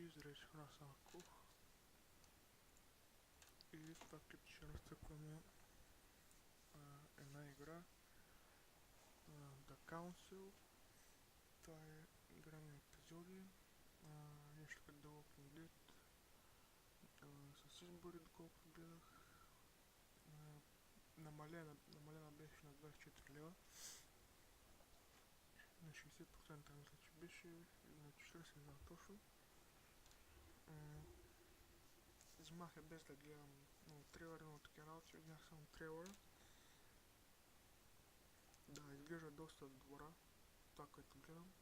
изрече Красавков. И това клип ще разцъкваме една игра The Council. Това е игра на епизоди, нещо като The Walking Dead, с избори, доколкото гледах. Намалена беше на 24 лева. На 60% мисля, че беше, или на 40, не знам точно. Взимах я без да гледам много трейлери, много такива работи, видях само трейлера. Да, изглежда доста добра, това, което гледам.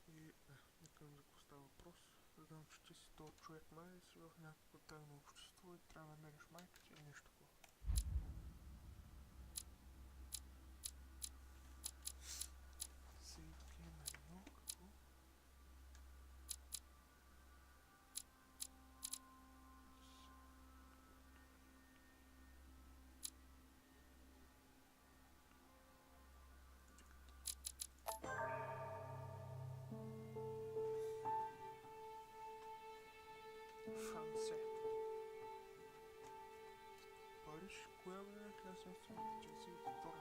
И нека за какво става въпрос. Знам, че ти си този човек май и си в някакво тайно общество и трябва да намериш майка ти или нещо такова. Сейф гейм едно, какво? Франсе. Париж, коя година? 1742.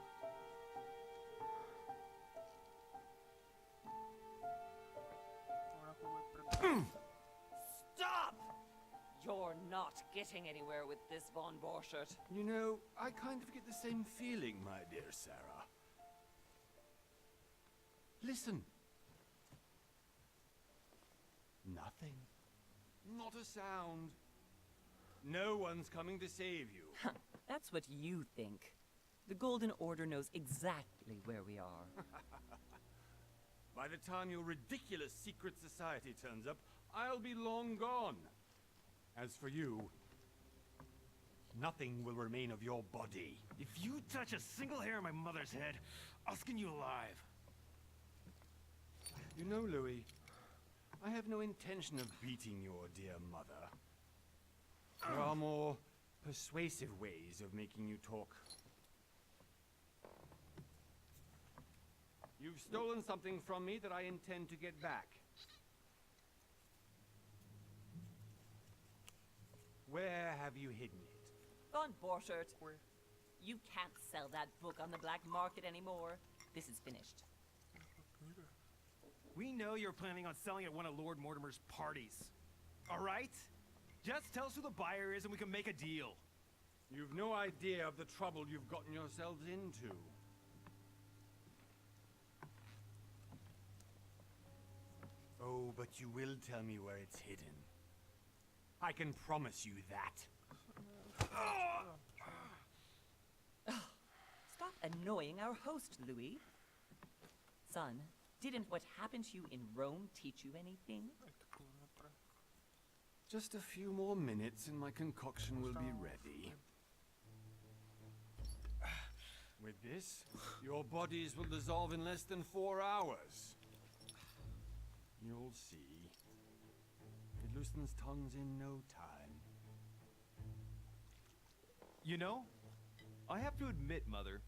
Stop! You're not getting anywhere with this, Von Borchert. You know, I kind of get the same feeling, my dear Sarah. Listen. Nothing. Not a sound. No one's coming to save you. That's what you think. The Golden Order knows exactly where we are. By the time your ridiculous secret society turns up, I'll be long gone. As for you, nothing will remain of your body. If you touch a single hair on my mother's head, I'll skin you alive. You know, Louis, I have no intention of beating your dear mother. There are more persuasive ways of making you talk. You've stolen something from me that I intend to get back. Where have you hidden it? Von Borchert, Where? you can't sell that book on the black market anymore. This is finished. Книга. We know you're planning on selling at one of Lord Mortimer's parties. All right? Just tell us who the buyer is and we can make a deal. You've no idea of the trouble you've gotten yourselves into. Oh, but you will tell me where it's hidden. I can promise you that. Stop annoying our host, Louis. Son, didn't what happened to you in Rome teach you anything? Какво да направя? Just a few more minutes and my concoction will be ready. With this, your bodies will dissolve in less than 4 hours. You'll see. It loosens tongues in no time. You know, I have to admit, Mother,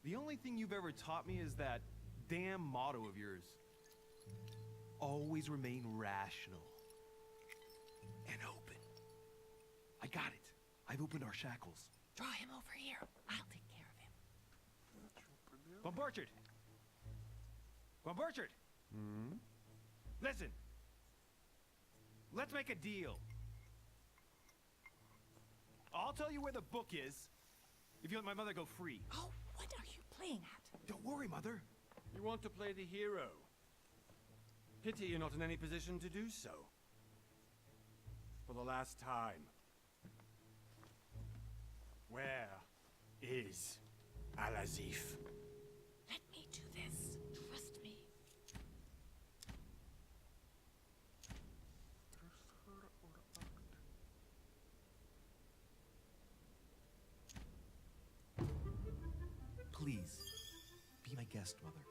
the only thing you've ever taught me is that damn motto of yours. Always remain rational. And open. I got it. I've opened our shackles. Draw him over here. I'll take care of him. Von Borchert! Von Borchert! Hmm? Listen. Let's make a deal. I'll tell you where the book is if you let my mother go free. Oh, what are you playing at? Don't worry, Mother. You want to play the hero. Pity you're not in any position to do so. For the last time. Where is Al-Azif? Let me do this. Trust me. Transfer or act? Please, be my guest, Mother.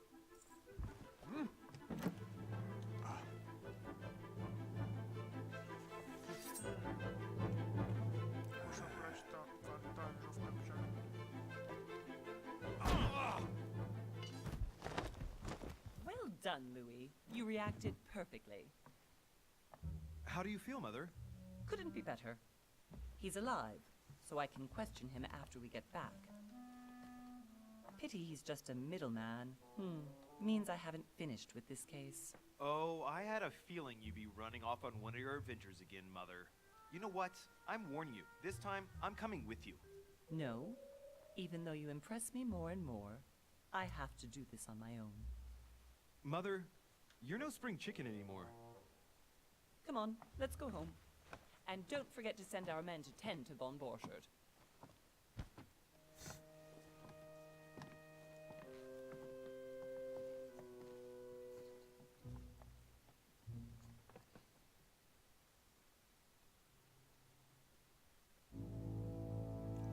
Muszę brać ta żółta brzeg. Well done, Louis. You reacted perfectly. How do you feel, Mother? Couldn't be better. He's alive, so I can question him after we get back. Pity he's just a middleman. Means I haven't finished with this case. Oh, I had a feeling you'd be running off on one of your adventures again, Mother. You know what? I'm warning you. This time, I'm coming with you. No, even though you impress me more and more, I have to do this on my own. Mother, you're no spring chicken anymore. Come on, let's go home. And don't forget to send our men to tend to Von Borchardt.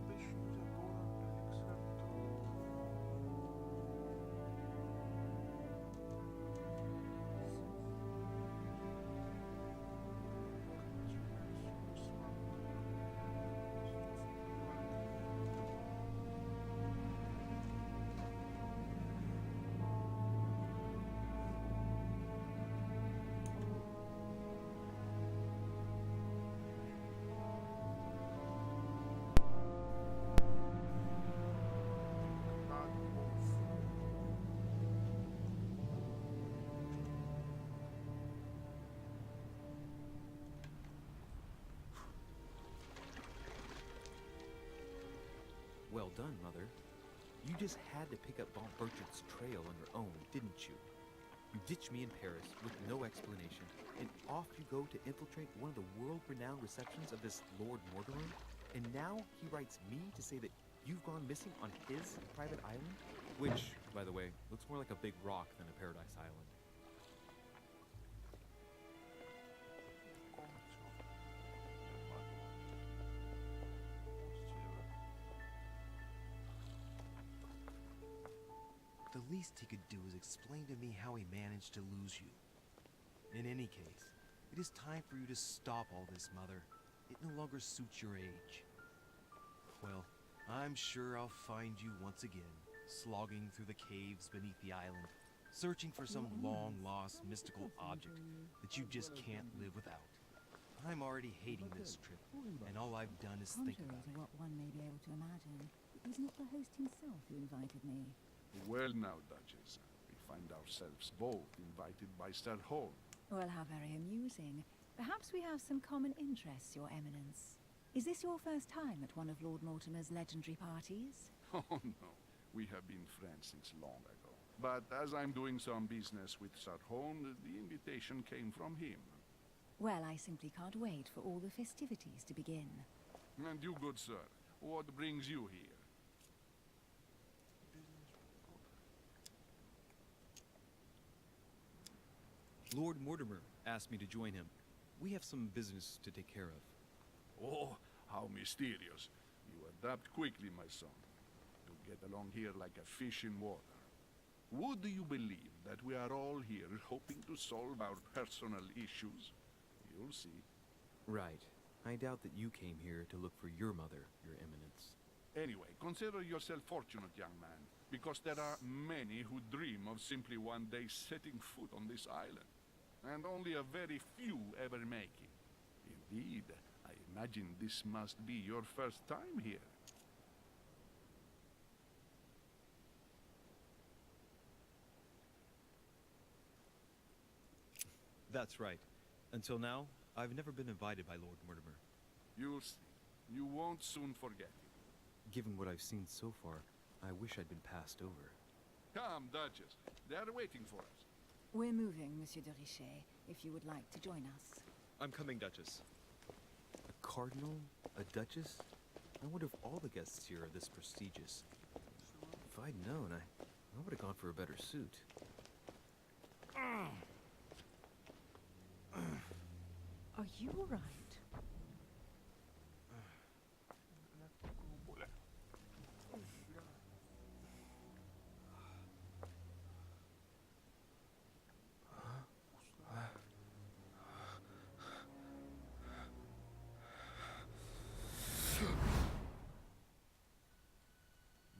Deixa-nos agora Well done, Mother. You just had to pick up Von Burchardt's trail on your own, didn't you? You ditched me in Paris with no explanation, and off you go to infiltrate one of the world-renowned receptions of this Lord Mortimer? And now he writes me to say that you've gone missing on his private island? Which, by the way, looks more like a big rock than a paradise island. The least he could do is explain to me how he managed to lose you. In any case, it is time for you to stop all this, Mother. It no longer suits your age. Well, I'm sure I'll find you once again, slogging through the caves beneath the island, searching for some long-lost mystical object that you just can't live without. I'm already hating this trip, and all I've done is think Contrary about to it. what one may be able to imagine, it was not the host himself who invited me. Well now, Duchess, we find ourselves both invited by Sir Holm. Well, how very amusing. Perhaps we have some common interests, Your Eminence. Is this your first time at one of Lord Mortimer's legendary parties? Oh no, we have been friends since long ago. But as I'm doing some business with Sir Holm, the invitation came from him. Well, I simply can't wait for all the festivities to begin. And you, good sir, what brings you here? Lord Mortimer asked me to join him. We have some business to take care of. Oh, how mysterious. You adapt quickly, my son. You get along here like a fish in water. Would you believe that we are all here hoping to solve our personal issues? You'll see. Right. I doubt that you came here to look for your mother, Your Eminence. Anyway, consider yourself fortunate, young man, because there are many who dream of simply one day setting foot on this island, and only a very few ever make it. Indeed, I imagine this must be your first time here. That's right. Until now, I've never been invited by Lord Mortimer. You'll see. You won't soon forget it. Given what I've seen so far, I wish I'd been passed over. Come, Duchess. They are waiting for us. We're moving, Monsieur de Richet, if you would like to join us. I'm coming, Duchess. A cardinal? A duchess? I wonder if all the guests here are this prestigious. If I'd known, I would have gone for a better suit. Are you all right?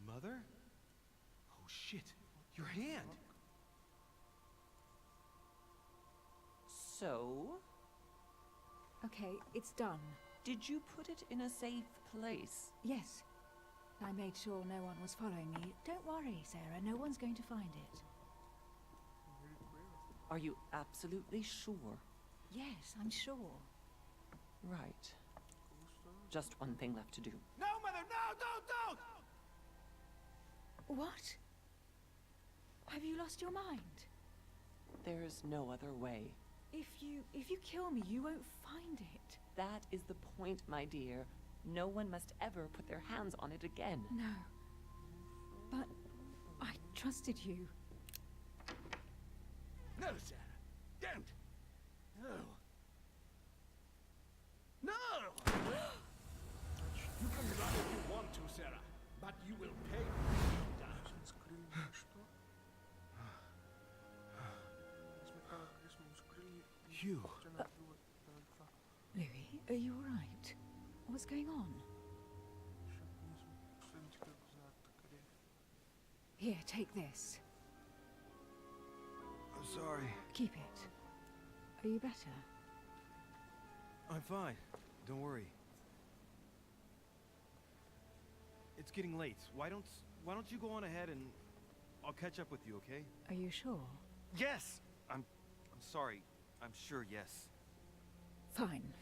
Mother? Oh shit, your hand! So, Okay, it's done. Did you put it in a safe place? Yes. I made sure no one was following me. Don't worry, Sarah. No one's going to find it. Very clear. Are you absolutely sure? Yes, I'm sure. Right. Cool stuff. Just one thing left to do. No, Mother, no, don't! What? Have you lost your mind? There's no other way. If you kill me, you won't find it. That is the point, my dear. No one must ever put their hands on it again. No. But I trusted you. No, Sarah, don't! No. No! You can run if you want to, Sarah, but you will pay. Скрыли мы что? Смекала, где мы скрыли. Hugh. Louis, are you alright? What's going on? Here, take this. I'm sorry. Keep it. Are you better? I'm fine. Don't worry. It's getting late. Why don't you go on ahead and I'll catch up with you, okay? Are you sure? Yes. I'm sorry. I'm sure, yes. Fine.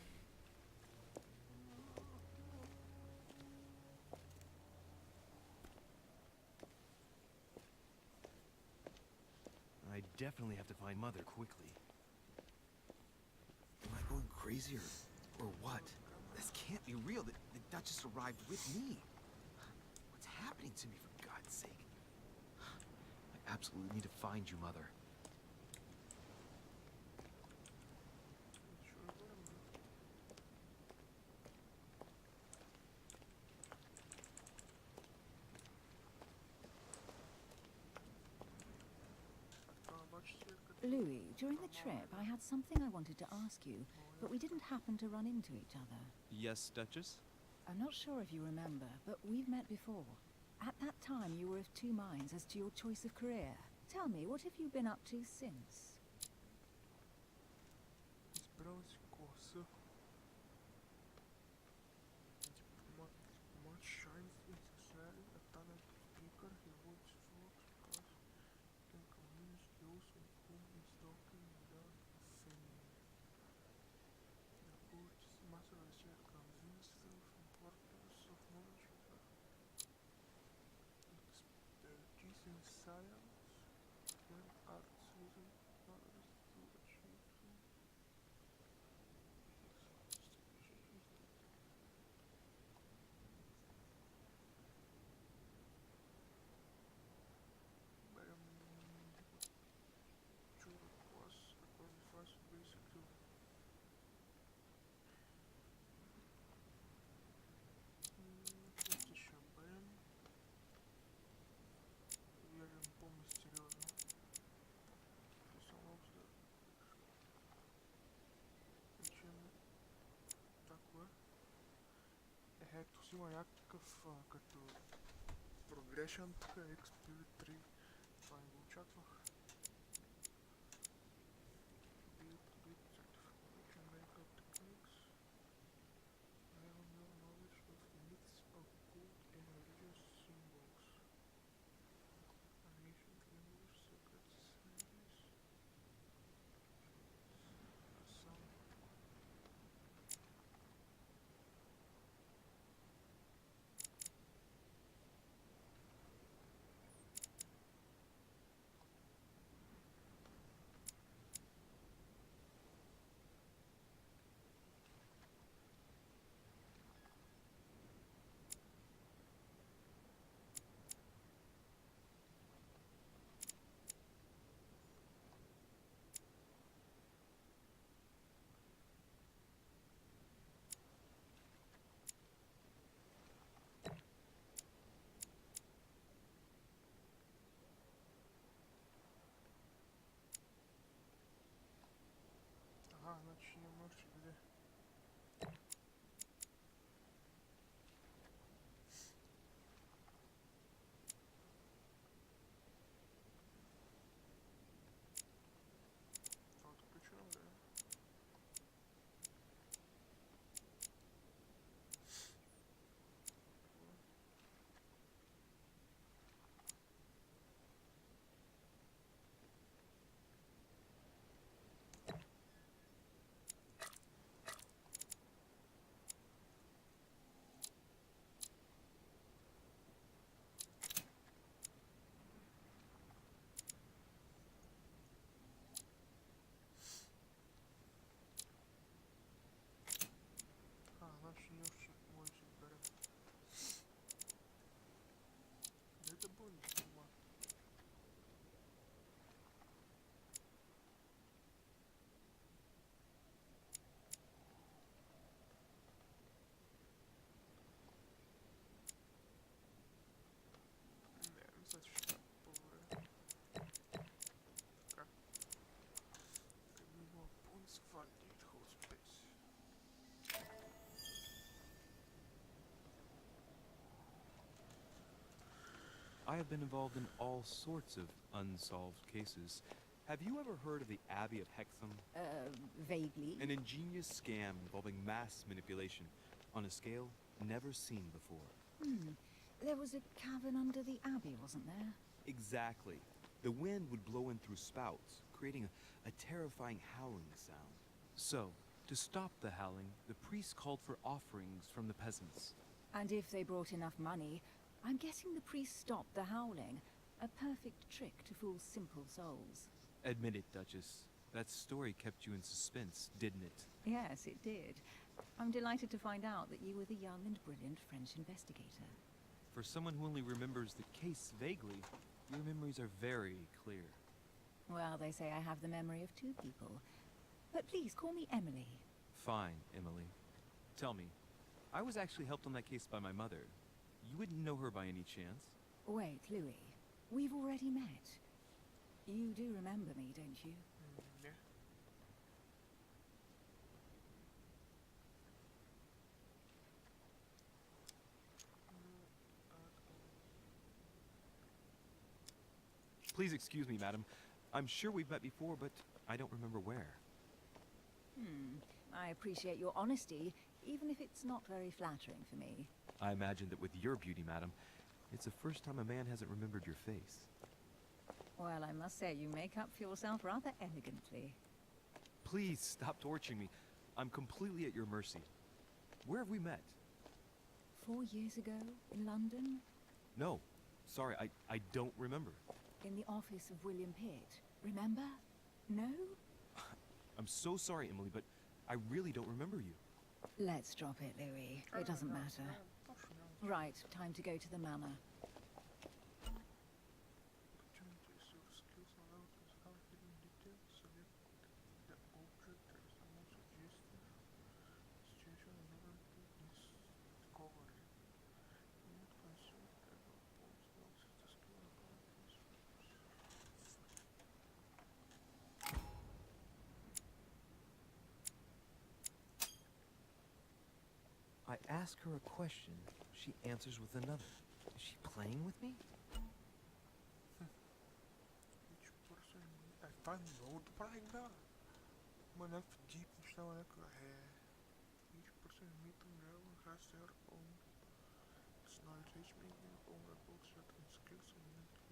I definitely have to find Mother quickly. Am I going crazy or what? This can't be real. The Duchess arrived with me. What's happening to me, for God's sake? I absolutely need to find you, Mother. Louis, during the trip, I had something I wanted to ask you, but we didn't happen to run into each other. Yes, Duchess? I'm not sure if you remember, but we've met before. At that time, you were of two minds as to your choice of career. Tell me, what have you been up to since? Избралась коса. Much shines necessary. A talent speaker. He voice works because can convince those on whom he's talking without offending. The poet's master has yet convinced self-importance of knowledge of expertise in science. When arts using others to achieve them. Basically что еще БМ я не помню серьезно причем такое ето си има някакъв като progression тук XP 3 това не го очаквах. Значит, немножечко где. Вот причем, да. I have been involved in all sorts of unsolved cases. Have you ever heard of the Abbey of Hexham? Vaguely. An ingenious scam involving mass manipulation on a scale never seen before. There was a cavern under the abbey, wasn't there? Exactly. The wind would blow in through spouts, creating a terrifying howling sound. So, to stop the howling, the priests called for offerings from the peasants. And if they brought enough money, I'm guessing the priest stopped the howling. A perfect trick to fool simple souls. Admit it, Duchess. That story kept you in suspense, didn't it? Yes, it did. I'm delighted to find out that you were the young and brilliant French investigator. For someone who only remembers the case vaguely, your memories are very clear. Well, they say I have the memory of two people. But please, call me Emily. Fine, Emily. Tell me, I was actually helped on that case by my mother. You wouldn't know her by any chance? Wait, Louis. We've already met. You do remember me, don't you? Yeah. Please excuse me, madam. I'm sure we've met before, but I don't remember where. I appreciate your honesty, even if it's not very flattering for me. I imagine that with your beauty, madam, it's the first time a man hasn't remembered your face. Well, I must say, you make up for yourself rather elegantly. Please stop torturing me. I'm completely at your mercy. Where have we met? 4 years ago, in London, No. Sorry, I don't remember. in the office of William Pitt. Remember? No? I'm so sorry, Emily, but I really don't remember you. Let's drop it, Louis. It doesn't matter. Right, time to go to the manor. Opportunities, your skills allow to scout hidden details, select the object that is the most suggestive situation in order to discover it. You need consider that the post box is the skill abilities. I ask her a question, she answers with another. Is she playing with me? Each person efendim ne oldu Praga? Bana deep bana kadar. Each person meeting level has their own knowledge, making their own about certain skills and mental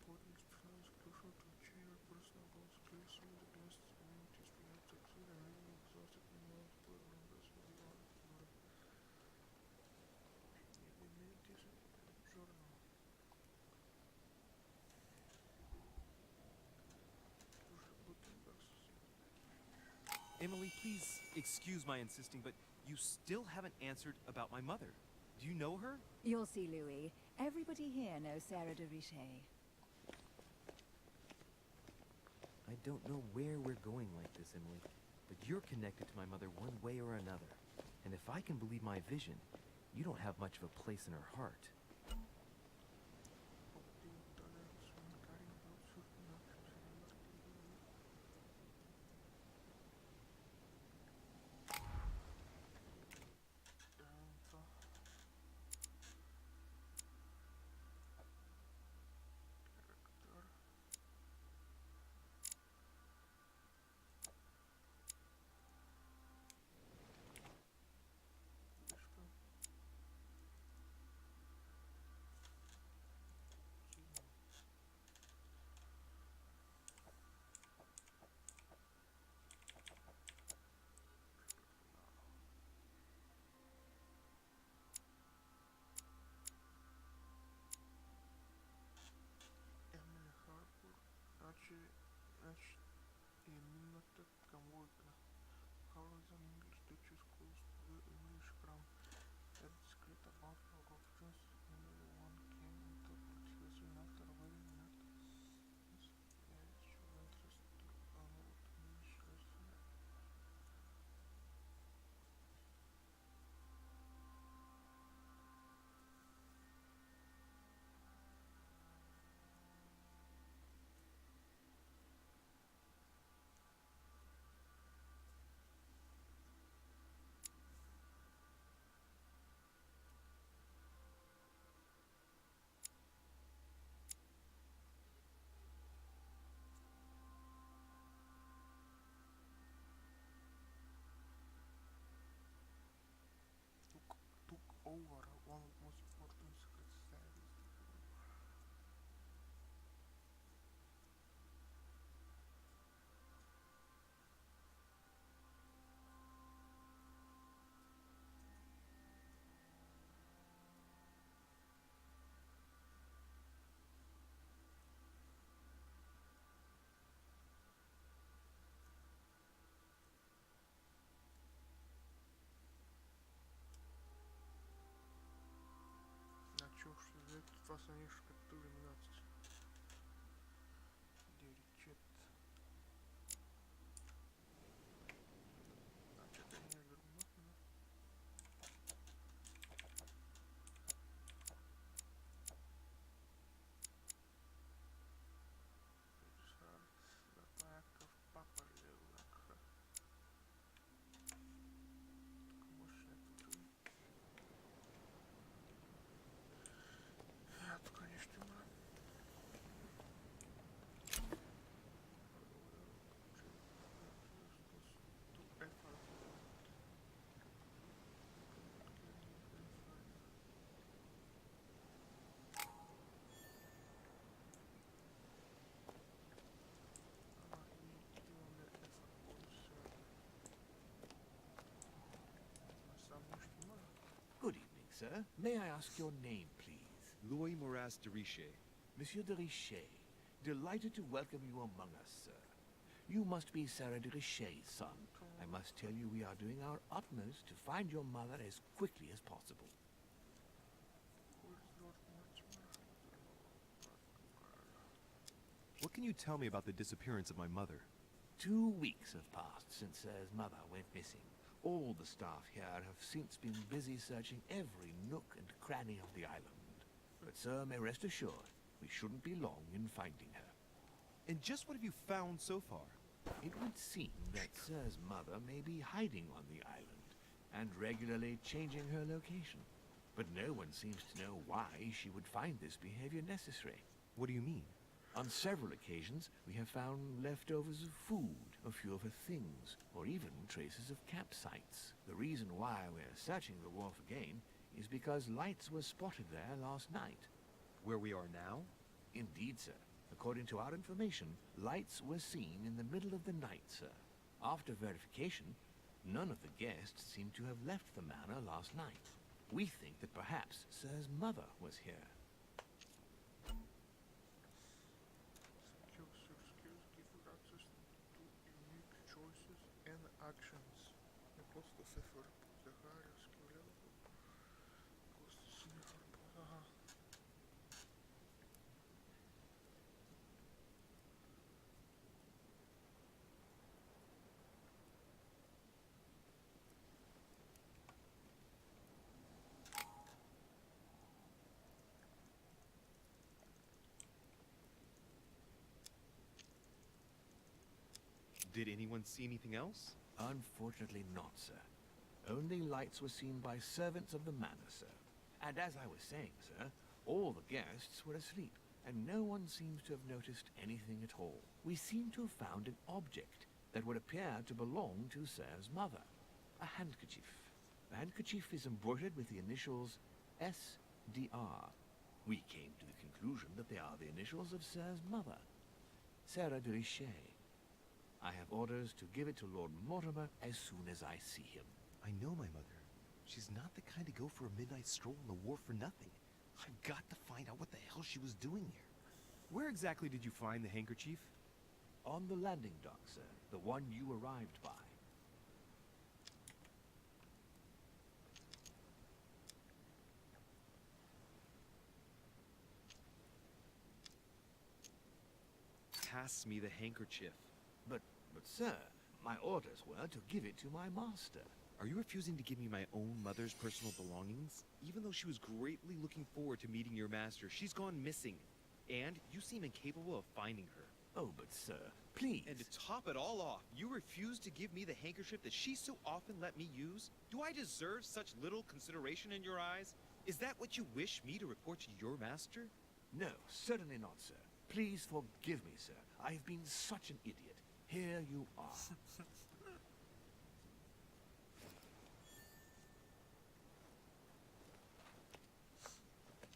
bodies is crucial to achieve your personal goals. Skills use against communities we have succeed and really exhausted in your world members will be honest. Emily, please excuse my insisting, but you still haven't answered about my mother. Do you know her? You'll see, Louis. Everybody here knows Sarah de Richet. I don't know where we're going like this, Emily, but you're connected to my mother one way or another. And if I can believe my vision, you don't have much of a place in her heart. сравнишь как 12. Деречет. Значит, это не верно. Запаков папа левака. Мощная тут. Это, конечно, Good evening, sir. May I ask your name, please? Louis Moras de Richer. Monsieur de Richer. Delighted to welcome you among us, sir. You must be Sarah de Richer's son. I must tell you we are doing our utmost to find your mother as quickly as possible. What can you tell me about the disappearance of my mother? 2 weeks have passed since Sir's mother went missing. All the staff here have since been busy searching every nook and cranny of the island. But sir may rest assured, we shouldn't be long in finding her. And just what have you found so far? It would seem that Sir's mother may be hiding on the island and regularly changing her location. But no one seems to know why she would find this behavior necessary. What do you mean? On several occasions, we have found leftovers of food, a few of her things, or even traces of campsites. The reason why we're searching the wharf again is because lights were spotted there last night. Where we are now? Indeed, sir. According to our information, lights were seen in the middle of the night, sir. After verification, none of the guests seem to have left the manor last night. We think that perhaps Sir's mother was here. Skills give you access to unique choices and actions. Не просто цифр загара, skill level. Просто цифр. Ага. Did anyone see anything else? Unfortunately not, sir. Only lights were seen by servants of the manor, sir. And as I was saying, sir, all the guests were asleep, and no one seems to have noticed anything at all. We seem to have found an object that would appear to belong to Sir's mother. A handkerchief. The handkerchief is embroidered with the initials SDR. We came to the conclusion that they are the initials of Sir's mother, Sarah de Richer. I have orders to give it to Lord Mortimer as soon as I see him. I know my mother. She's not the kind to go for a midnight stroll on the wharf for nothing. I've got to find out what the hell she was doing here. Where exactly did you find the handkerchief? On the landing dock, sir. The one you arrived by. Pass me the handkerchief. But sir, my orders were to give it to my master. Are you refusing to give me my own mother's personal belongings? Even though she was greatly looking forward to meeting your master, she's gone missing. And you seem incapable of finding her. Oh, but sir, please. And to top it all off, you refuse to give me the handkerchief that she so often let me use? Do I deserve such little consideration in your eyes? Is that what you wish me to report to your master? No, certainly not, sir. Please forgive me, sir. I have been such an idiot. Here you are.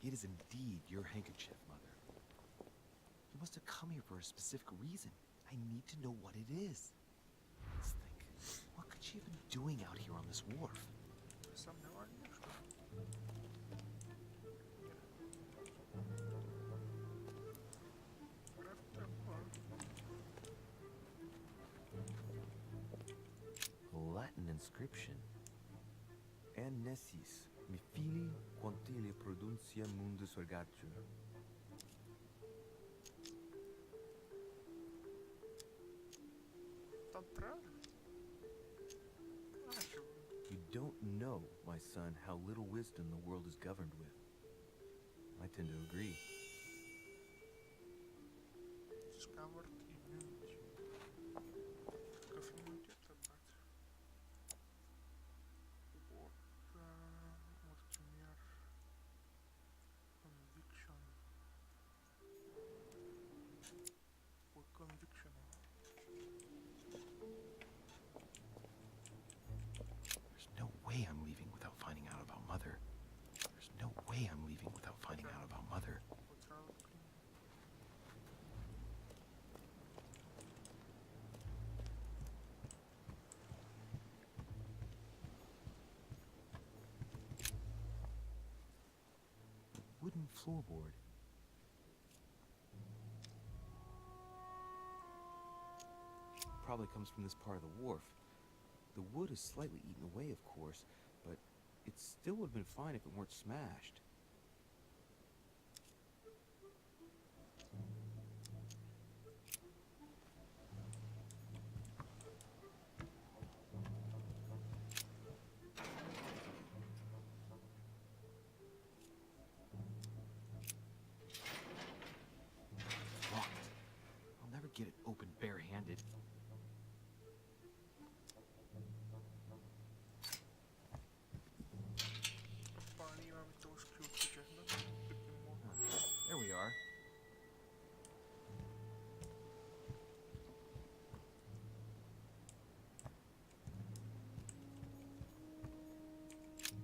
It is indeed your handkerchief, Mother. You must have come here for a specific reason. I need to know what it is. Let's think. What could she have been doing out here on this wharf? Сомневание, что A Latin inscription. Annesis. Mi fili quantile produncia mundus ergatur. Там правильно? А, чё? You don't know, my son, how little wisdom the world is governed with. I tend to agree. Discovered immunity. Каков иммунитет брать? Вот. Мультимер. Conviction. Ой, conviction. There's no way I'm leaving without finding out about Mother. There's no way I'm leaving without finding out about Mother. Вот сразу клин. Wooden floorboard. Probably comes from this part of the wharf. The wood is slightly eaten away, of course, but it still would have been fine if it weren't smashed. Locked. I'll never get it open barehanded. Парни имаме този ключ изчезна. Пипнем му. There we are.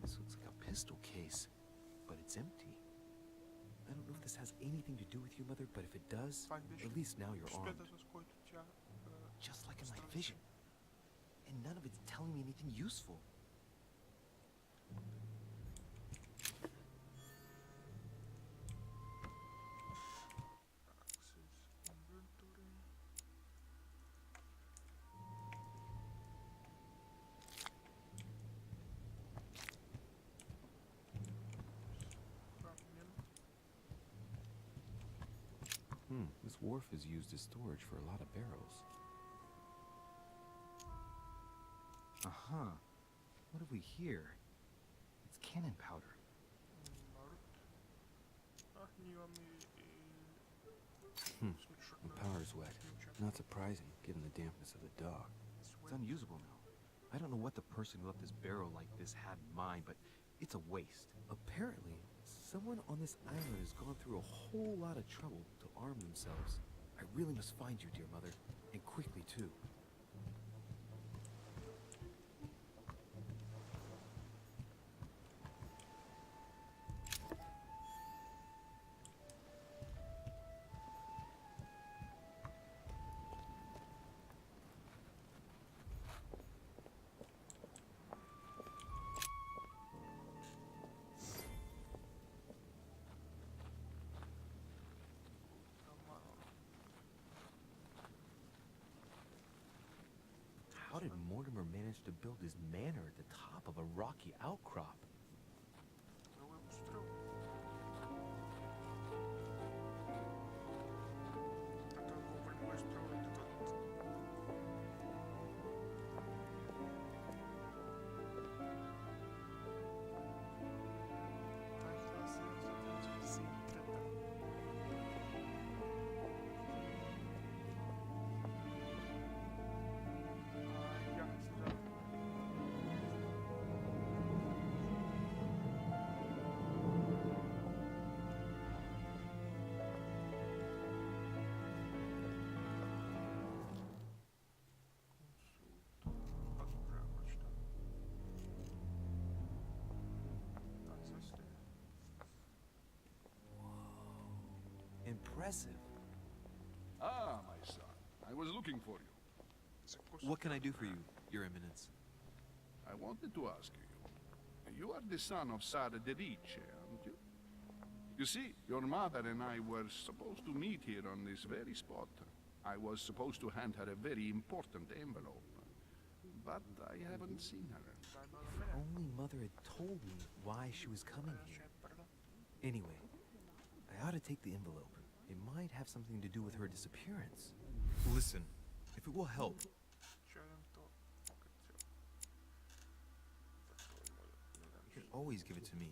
This looks like a pistol case, but it's empty. I don't know if this has anything to do with you, Mother, but if it does, Това беше at least now you're armed. успеха, с който тя Just like in my страни. vision. And none of it's telling me anything useful. Access inventory. This wharf is used as storage for a lot of barrels. Uh-huh. What have we here? It's cannon powder. Народ. Ние имаме Hmm. смешок The на powder's wet. ключа. Not surprising, given the dampness of the dog. It's unusable now. I don't know what the person who left this barrel like this had in mind, but it's a waste. Apparently, someone on this island has gone through a whole lot of trouble to arm themselves. I really must find you, dear mother, and quickly too. How did Mortimer manage to build his manor at the top of a rocky outcrop? Много е построил. Така колко не го е строил и така. Така се започва си трета. Я сега. Impressive. Ah, my son. I was looking for you. What can I do for you, Your Eminence? I wanted to ask you. You are the son of Sara de Riche, aren't you? You see, your mother and I were supposed to meet here on this very spot. I was supposed to hand her a very important envelope. but I haven't seen her. Only Mother had told me why she was coming here. Anyway, I ought to take the envelope. It might have something to do with her disappearance. Listen, if it will help, you can always give it to me.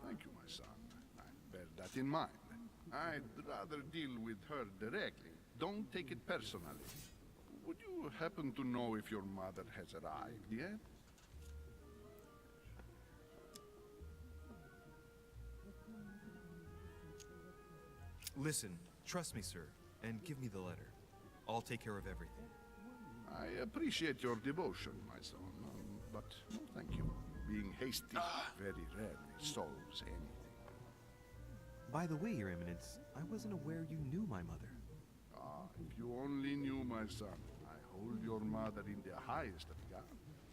Thank you, my son. I'll bear that in mind. I'd rather deal with her directly. Don't take it personally. Would you happen to know if your mother has arrived yet? Listen, trust me, sir, and give me the letter. I'll take care of everything. I appreciate your devotion, my son, but no thank you. Being hasty very rarely solves anything. By the way, Your Eminence, I wasn't aware you knew my mother. If you only knew, my son, I hold your mother in the highest regard.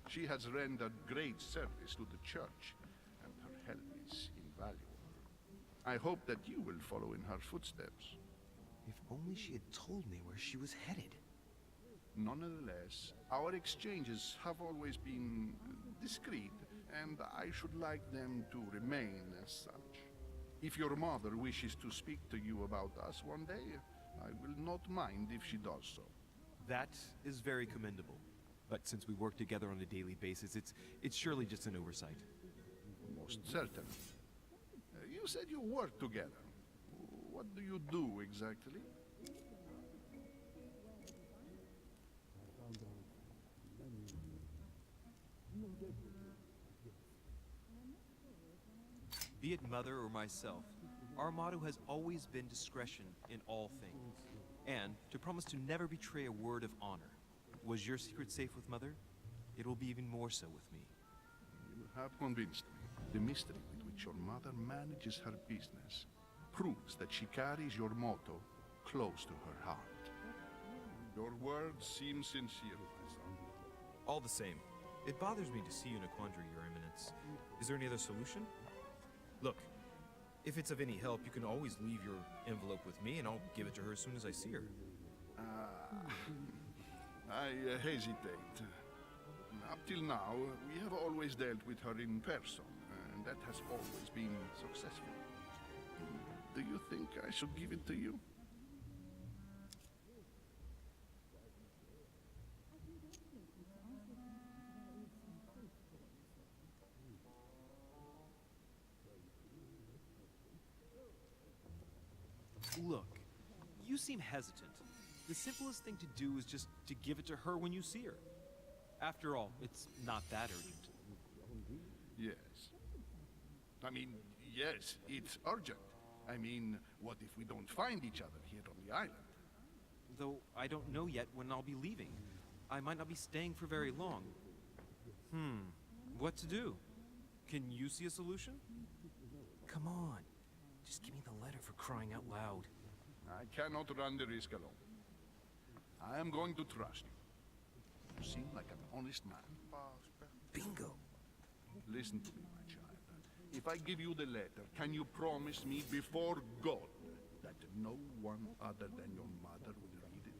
She has rendered great service to the church, and her help is invaluable. I hope that you will follow in her footsteps. If only she had told me where she was headed. Nonetheless, our exchanges have always been discreet, and I should like them to remain as such. If your mother wishes to speak to you about us one day, I will not mind if she does so. That is very commendable. But since we work together on a daily basis, it's surely just an oversight. Most certainly. You said you work together. What do you do exactly? Be it Mother or myself, our motto has always been discretion in all things, and to promise to never betray a word of honor. Was your secret safe with Mother? It will be even more so with me. You have convinced me. The mystery with which your mother manages her business proves that she carries your motto close to her heart. Your words seem sincere, my son. All the same, it bothers me to see you in a quandary, Your Eminence. Is there any other solution? Look, if it's of any help, you can always leave your envelope with me, and I'll give it to her as soon as I see her. I hesitate. Up till now, we have always dealt with her in person, and that has always been successful. Do you think I should give it to you? Look, you seem hesitant. The simplest thing to do is just to give it to her when you see her. After all, it's not that urgent. Yes. I mean, yes, it's urgent. I mean, what if we don't find each other here on the island? Though I don't know yet when I'll be leaving. I might not be staying for very long. What to do? Can you see a solution? Come on. Just give me the letter for crying out loud. I cannot run the risk alone. I am going to trust you. You seem like an honest man. Bingo. Listen to me, my child. If I give you the letter, can you promise me before God that no one other than your mother will read it?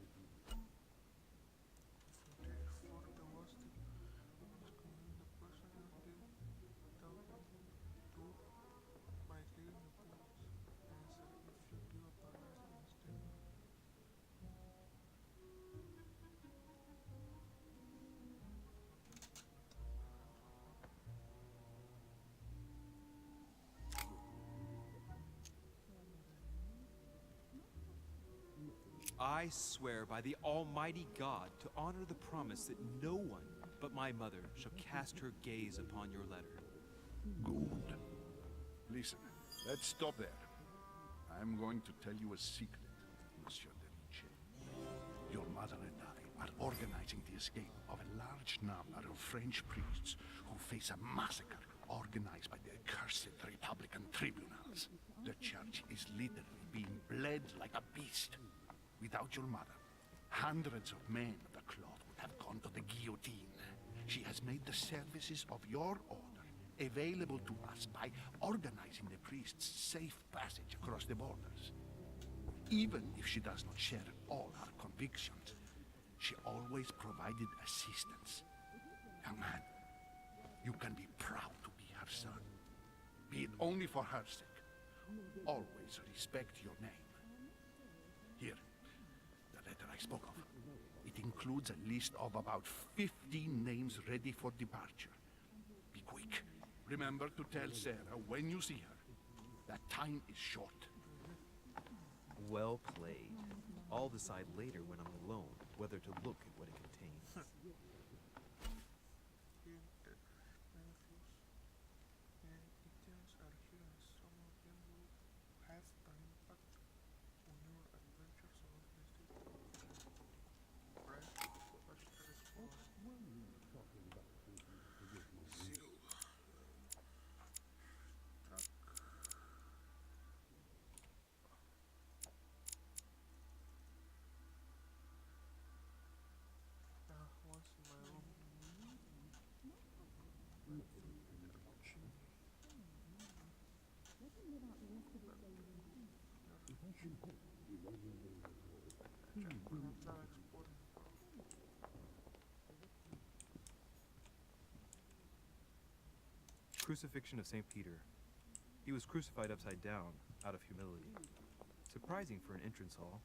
I swear by the Almighty God to honor the promise that no one but my mother shall cast her gaze upon your letter. Good. Listen, let's stop there. I'm going to tell you a secret, Monsieur de Ricci. Your mother and I are organizing the escape of a large number of French priests who face a massacre organized by the accursed Republican tribunals. The church is literally being bled like a beast. Without your mother, hundreds of men of the cloth would have gone to the guillotine. She has made the services of your order available to us by organizing the priest's safe passage across the borders. Even if she does not share all our convictions, she always provided assistance. Young man, you can be proud to be her son. Be it only for her sake. Always respect your name. Here, the letter I spoke of. It includes a list of about 15 names ready for departure. Be quick. Remember to tell Sarah when you see her that time is short. Well played. I'll decide later when I'm alone whether to look at what it contains. Items are here and some of them will have an impact on your adventures along the state. Right? Let's explore. Seal. Truck. Once in my room. Crucifixion of St. Peter. He was crucified upside down, out of humility. Surprising for an entrance hall.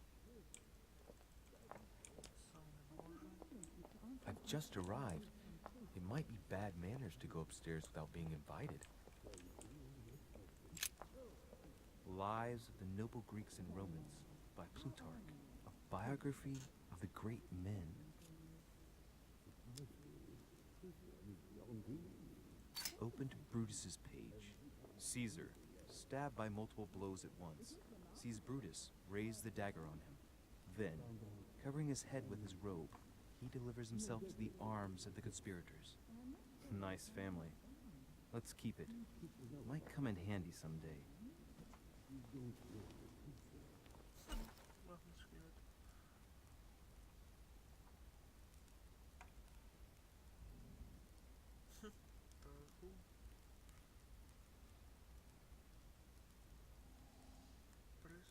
I've just arrived. It might be bad manners to go upstairs without being invited. Lives of the Noble Greeks and Romans by Plutarch. A biography of the great men. Open to Brutus's page. Caesar, stabbed by multiple blows at once, sees Brutus raise the dagger on him. Then, covering his head with his robe, he delivers himself to the arms of the conspirators. Nice family. Let's keep it. Might come in handy someday. Nothing scared. Who? Press.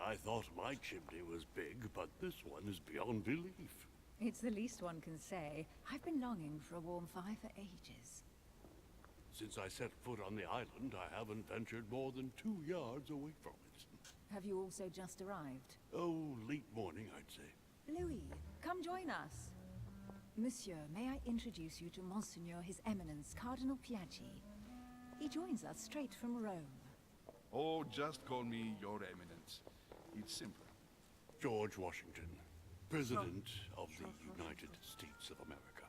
I thought my chimney was big, but this one is beyond belief. It's the least one can say. I've been longing for a warm fire for ages. Since I set foot on the island, I haven't ventured more than 2 yards away from it. Have you also just arrived? Oh, late morning, I'd say. Louis, come join us. Monsieur, may I introduce you to Monseigneur His Eminence, Cardinal Piaggi. He joins us straight from Rome. Oh, just call me Your Eminence. It's simpler. George Washington, President of the United States of America.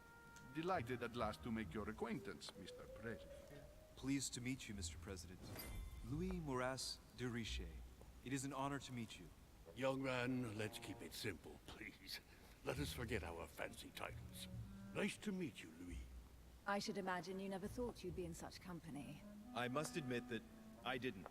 Delighted at last to make your acquaintance, Mr. President. Pleased to meet you, Mr. President. Louis Maurras de Richet. It is an honor to meet you. Young man, let's keep it simple, please. Let us forget our fancy titles. Nice to meet you, Louis. I should imagine you never thought you'd be in such company. I must admit that I didn't.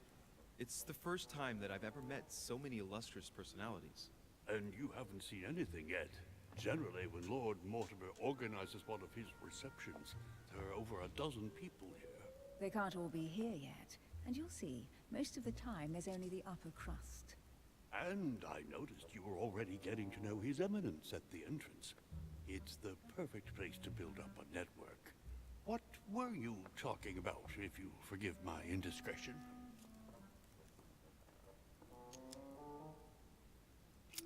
It's the first time that I've ever met so many illustrious personalities. And you haven't seen anything yet. Generally, when Lord Mortimer organizes one of his receptions, there are over a dozen people here. They can't all be here yet, and you'll see, most of the time there's only the upper crust. And I noticed you were already getting to know His Eminence at the entrance. It's the perfect place to build up a network. What were you talking about, if you forgive my indiscretion?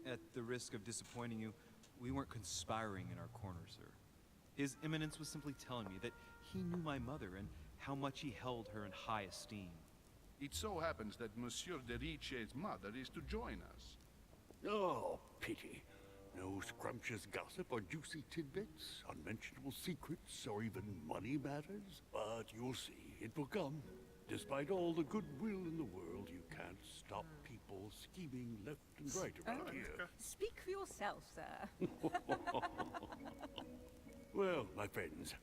At the risk of disappointing you, we weren't conspiring in our corner, sir. His Eminence was simply telling me that he knew my mother and how much he held her in high esteem. It so happens that Monsieur de Riche's mother is to join us. Oh, pity. No scrumptious gossip or juicy tidbits, unmentionable secrets, or even money matters. But you'll see, it will come. Despite all the goodwill in the world, you can't stop people scheming left and right around here. Speak for yourself, sir. Well, my friends,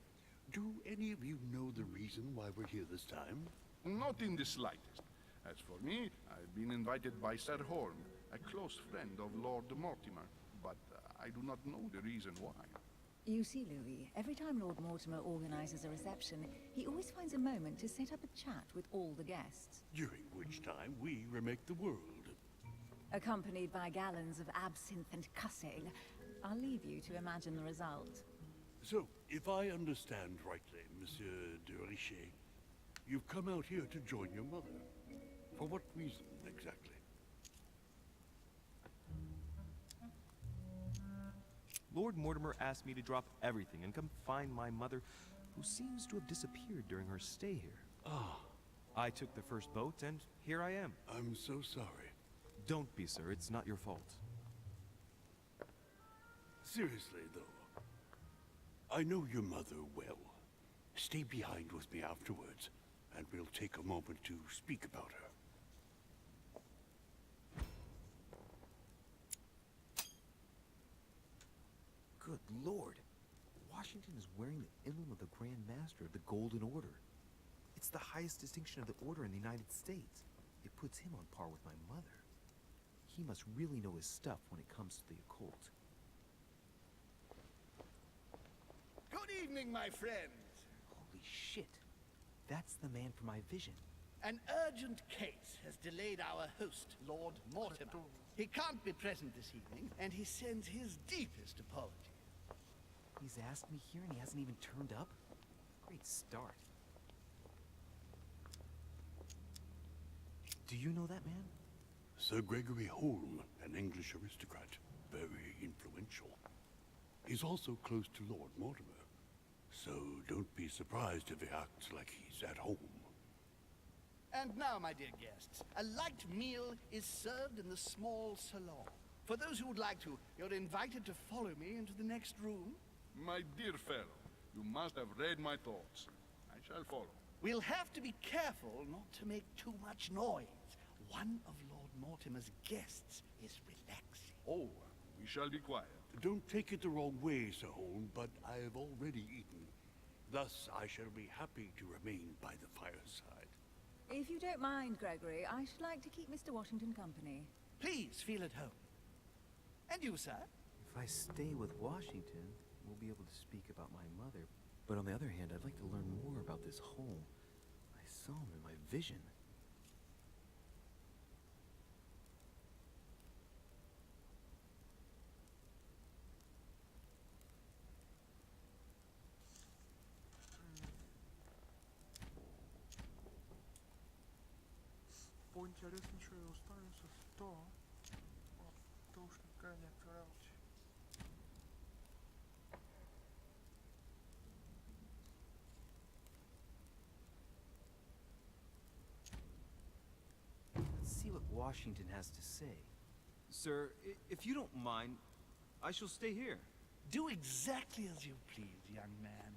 do any of you know the reason why we're here this time? Not in the slightest. As for me, I've been invited by Sir Horn, a close friend of Lord Mortimer, but I do not know the reason why. You see, Louis, every time Lord Mortimer organizes a reception, he always finds a moment to set up a chat with all the guests. During which time we remake the world. Accompanied by gallons of absinthe and cussing, I'll leave you to imagine the result. So, if I understand rightly, Monsieur de Richet, you've come out here to join your mother. For what reason, exactly? Lord Mortimer asked me to drop everything and come find my mother, who seems to have disappeared during her stay here. Ah. I took the first boat, and here I am. I'm so sorry. Don't be, sir. It's not your fault. Seriously, though, I know your mother well. Stay behind with me afterwards, and we'll take a moment to speak about her. Good lord. Washington is wearing the emblem of the Grand Master of the Golden Order. It's the highest distinction of the Order in the United States. It puts him on par with my mother. He must really know his stuff when it comes to the occult. Good evening, my friends. Holy shit. That's the man for my vision. An urgent case has delayed our host, Lord Mortimer. He can't be present this evening, and he sends his deepest apologies. He's asked me here and he hasn't even turned up? Great start. Do you know that man? Sir Gregory Holm, an English aristocrat, very influential. He's also close to Lord Mortimer, so don't be surprised if he acts like he's at home. And now, my dear guests, a light meal is served in the small salon. For those who would like to, you're invited to follow me into the next room. My dear fellow, you must have read my thoughts. I shall follow. We'll have to be careful not to make too much noise. One of Lord Mortimer's guests is relaxing. Oh, we shall be quiet. Don't take it the wrong way, Sir Holm, but I have already eaten. Thus, I shall be happy to remain by the fireside. If you don't mind, Gregory, I should like to keep Mr. Washington company. Please feel at home. And you, sir? If I stay with Washington, we'll be able to speak about my mother. But on the other hand, I'd like to learn more about this home. I saw him in my vision. Поинтереснее останется то, что уж никогда не отвергать. Let's see what Washington has to say. Sir, if you don't mind, I shall stay here. Do exactly as you please, young man.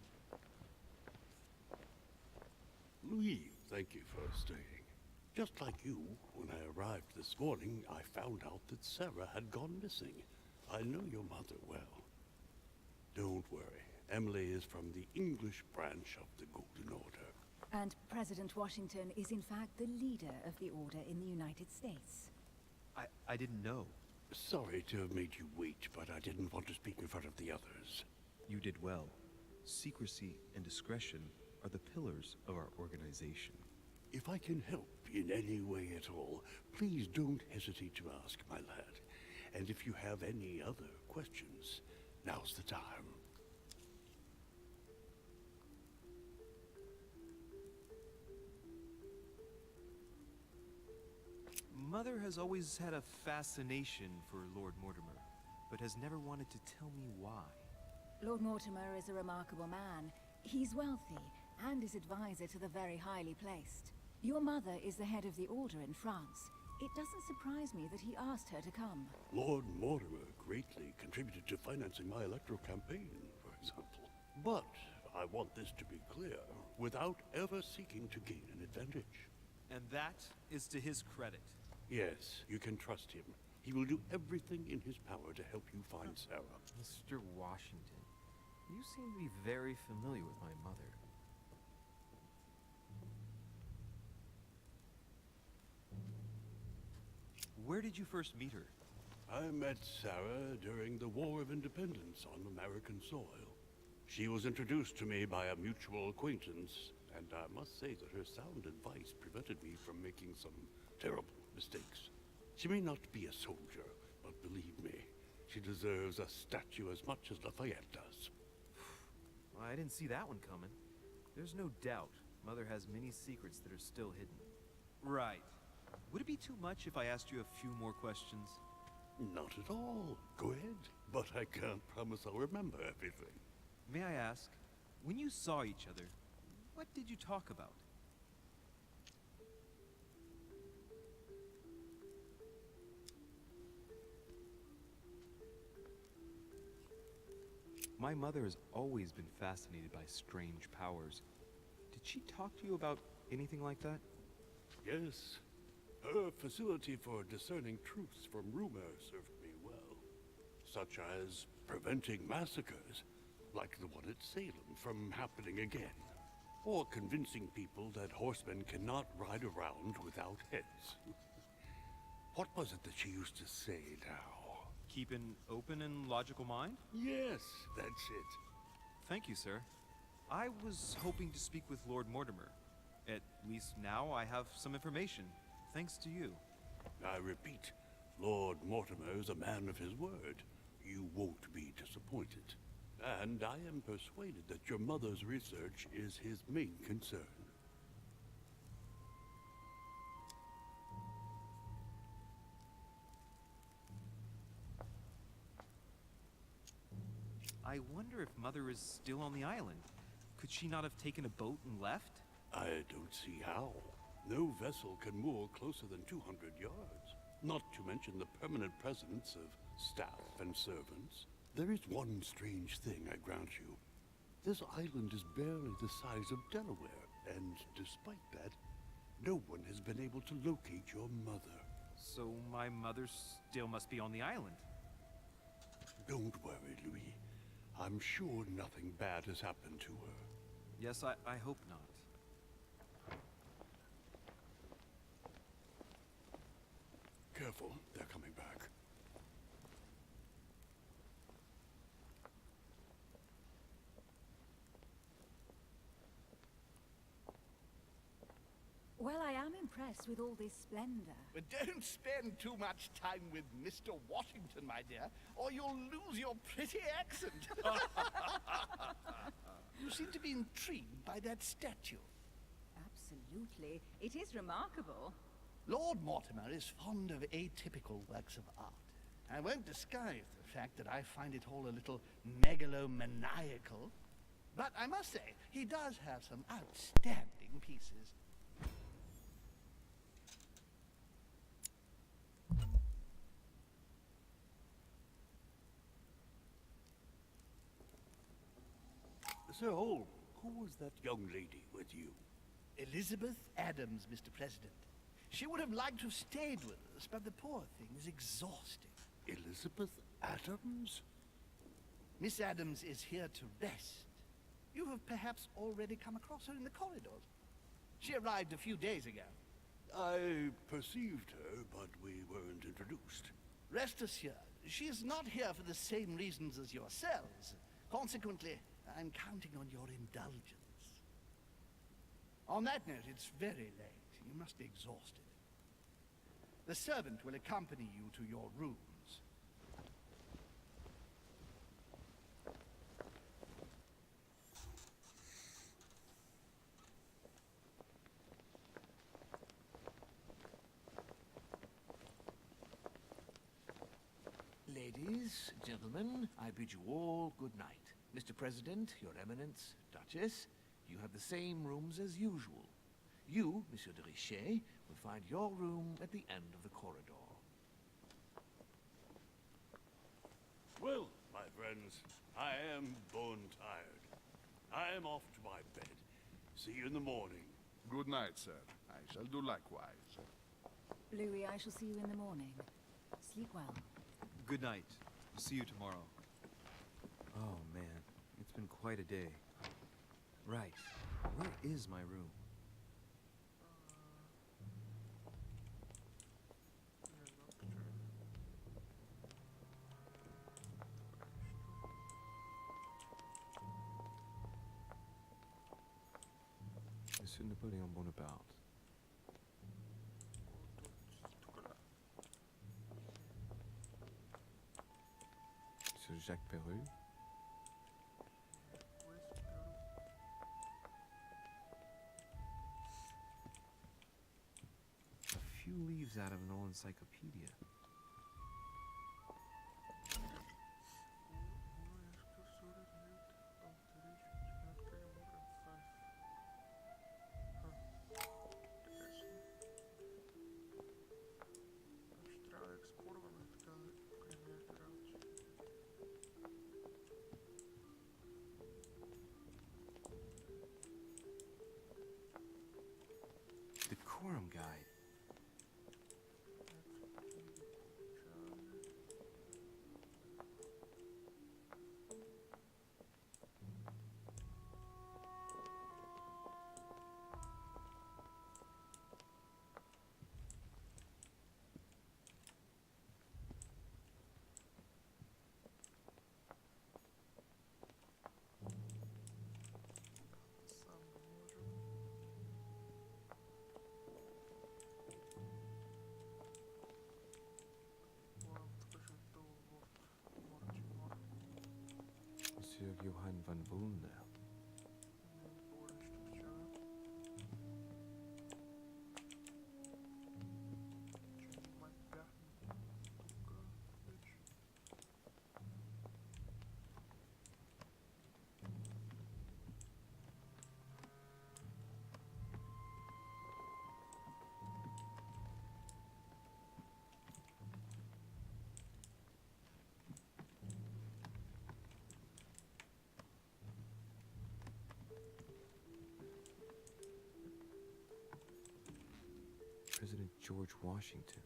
Louis, thank you for staying. Just like you, when I arrived this morning, I found out that Sarah had gone missing. I know your mother well. Don't worry. Emily is from the English branch of the Golden Order. And President Washington is in fact the leader of the Order in the United States. I didn't know. Sorry to have made you wait, but I didn't want to speak in front of the others. You did well. Secrecy and discretion are the pillars of our organization. If I can help in any way at all, please don't hesitate to ask, my lad. And if you have any other questions, now's the time. Mother has always had a fascination for Lord Mortimer, but has never wanted to tell me why. Lord Mortimer is a remarkable man. He's wealthy and is advisor to the very highly placed. Your mother is the head of the Order in France. It doesn't surprise me that he asked her to come. Lord Mortimer greatly contributed to financing my electoral campaign, for example. But I want this to be clear, without ever seeking to gain an advantage. And that is to his credit. Yes, you can trust him. He will do everything in his power to help you find Sarah. Mr. Washington, you seem to be very familiar with my mother. Where did you first meet her? I met Sarah during the War of Independence on American soil. She was introduced to me by a mutual acquaintance, and I must say that her sound advice prevented me from making some terrible mistakes. She may not be a soldier, but believe me, she deserves a statue as much as Lafayette does. Well, I didn't see that one coming. There's no doubt Mother has many secrets that are still hidden. Right. Would it be too much if I asked you a few more questions? Not at all. Go ahead. But I can't promise I'll remember everything. May I ask, when you saw each other, what did you talk about? My mother has always been fascinated by strange powers. Did she talk to you about anything like that? Yes. Her facility for discerning truths from rumor served me well. Such as preventing massacres, like the one at Salem, from happening again. Or convincing people that horsemen cannot ride around without heads. What was it that she used to say now? Keep an open and logical mind? Yes, that's it. Thank you, sir. I was hoping to speak with Lord Mortimer. At least now I have some information, thanks to you. I repeat, Lord Mortimer is a man of his word. You won't be disappointed. And I am persuaded that your mother's research is his main concern. I wonder if Mother is still on the island. Could she not have taken a boat and left? I don't see how. No vessel can moor closer than 200 yards. Not to mention the permanent presence of staff and servants. There is one strange thing, I grant you. This island is barely the size of Delaware, and despite that, no one has been able to locate your mother. So my mother still must be on the island. Don't worry, Louis. I'm sure nothing bad has happened to her. Yes, I hope not. Careful, they're coming back. Well, I am impressed with all this splendor. But don't spend too much time with Mr. Washington, my dear, or you'll lose your pretty accent. You seem to be intrigued by that statue. Absolutely. It is remarkable. Lord Mortimer is fond of atypical works of art. I won't disguise the fact that I find it all a little megalomaniacal. But I must say, he does have some outstanding pieces. Sir Holm, who was that young lady with you? Elizabeth Adams, Mr. President. She would have liked to have stayed with us, but the poor thing is exhausted. Elizabeth Adams? Miss Adams is here to rest. You have perhaps already come across her in the corridors. She arrived a few days ago. I perceived her, but we weren't introduced. Rest assured, she is not here for the same reasons as yourselves. Consequently, I'm counting on your indulgence. On that note, it's very late. You must be exhausted. The servant will accompany you to your rooms. Ladies, gentlemen, I bid you all good night. Mr. President, Your Eminence, Duchess, you have the same rooms as usual. You, Monsieur de Richet, will find your room at the end of the corridor. Well, my friends, I am bone tired. I am off to my bed. See you in the morning. Good night, sir. I shall do likewise. Louis, I shall see you in the morning. Sleep well. Good night. See you tomorrow. Oh man, it's been quite a day. Right, where is my room? Monsieur Napoléon Bonaparte. Monsieur Jacques Perru. A few leaves out of an old encyclopedia. Decorum guide. Monsieur Johann van Vulner. President George Washington.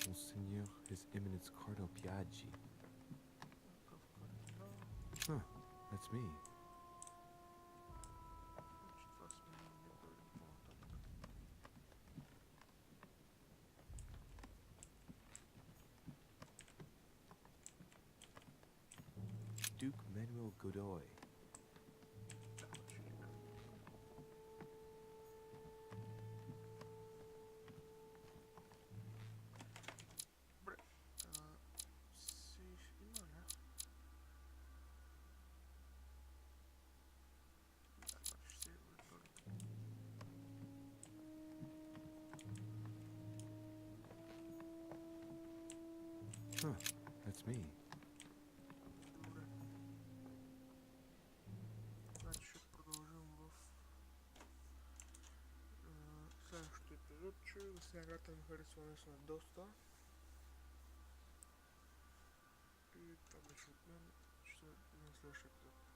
Monseigneur, His Eminence Cardinal Piaggi. Huh, that's me. Duke Manuel Godoy. Huh, that's me. Значит, продължим в следващото епизодче. За сега играта ми харесва наистина доста. И това беше от мен. Ще се видим на следващия епизод.